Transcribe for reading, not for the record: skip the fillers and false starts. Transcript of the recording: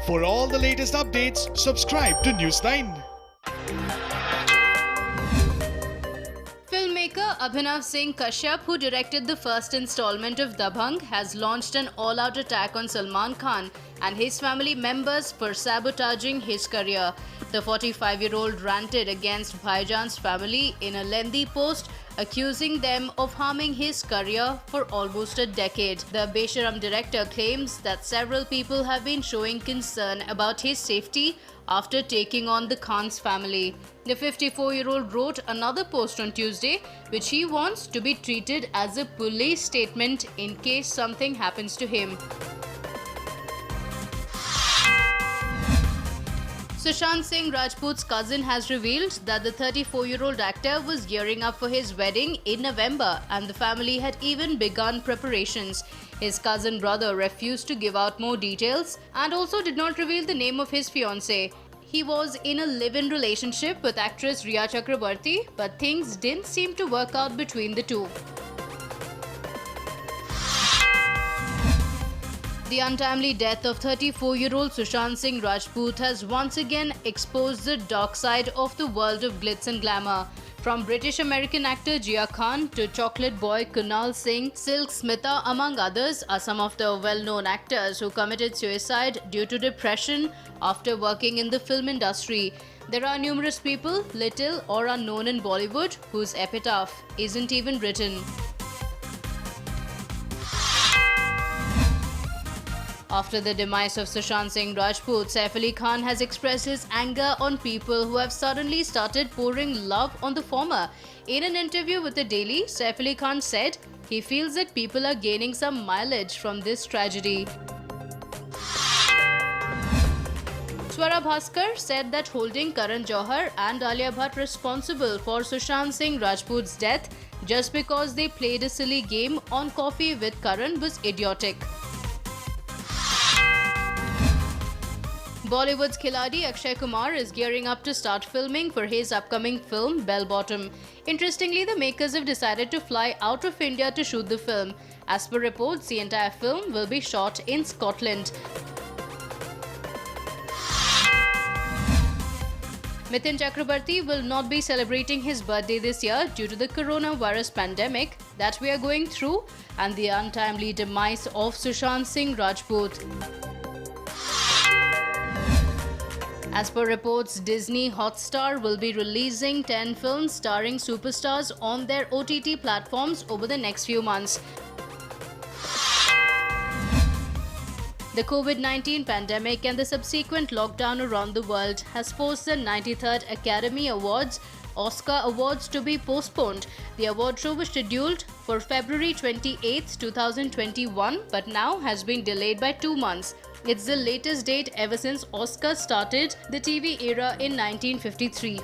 For all the latest updates, subscribe to News9. Filmmaker Abhinav Singh Kashyap, who directed the first installment of Dabangg, has launched an all-out attack on Salman Khan and his family members for sabotaging his career. The 45-year-old ranted against Bhaijaan's family in a lengthy post, accusing them of harming his career for almost a decade. The Besharam director claims that several people have been showing concern about his safety after taking on the Khan's family. The 54-year-old wrote another post on Tuesday, which he wants to be treated as a police statement in case something happens to him. Sushant Singh Rajput's cousin has revealed that the 34-year-old actor was gearing up for his wedding in November and the family had even begun preparations. His cousin brother refused to give out more details and also did not reveal the name of his fiancée. He was in a live-in relationship with actress Rhea Chakrabarti, but things didn't seem to work out between the two. The untimely death of 34-year-old Sushant Singh Rajput has once again exposed the dark side of the world of glitz and glamour. From British-American actor Jia Khan to chocolate boy Kunal Singh, Silk Smitha among others are some of the well-known actors who committed suicide due to depression after working in the film industry. There are numerous people, little or unknown in Bollywood, whose epitaph isn't even written. After the demise of Sushant Singh Rajput, Saif Ali Khan has expressed his anger on people who have suddenly started pouring love on the former. In an interview with The Daily, Saif Ali Khan said he feels that people are gaining some mileage from this tragedy. Swara Bhaskar said that holding Karan Johar and Alia Bhatt responsible for Sushant Singh Rajput's death just because they played a silly game on Coffee with Karan was idiotic. Bollywood's Khiladi Akshay Kumar is gearing up to start filming for his upcoming film Bell Bottom. Interestingly, the makers have decided to fly out of India to shoot the film. As per reports, the entire film will be shot in Scotland. Mithun Chakrabarti will not be celebrating his birthday this year due to the coronavirus pandemic that we are going through and the untimely demise of Sushant Singh Rajput. As per reports, Disney Hotstar will be releasing 10 films starring superstars on their OTT platforms over the next few months. The COVID-19 pandemic and the subsequent lockdown around the world has forced the 93rd Academy Awards, Oscar Awards, to be postponed. The award show was scheduled for February 28, 2021, but now has been delayed by 2 months. It's the latest date ever since Oscars started the TV era in 1953.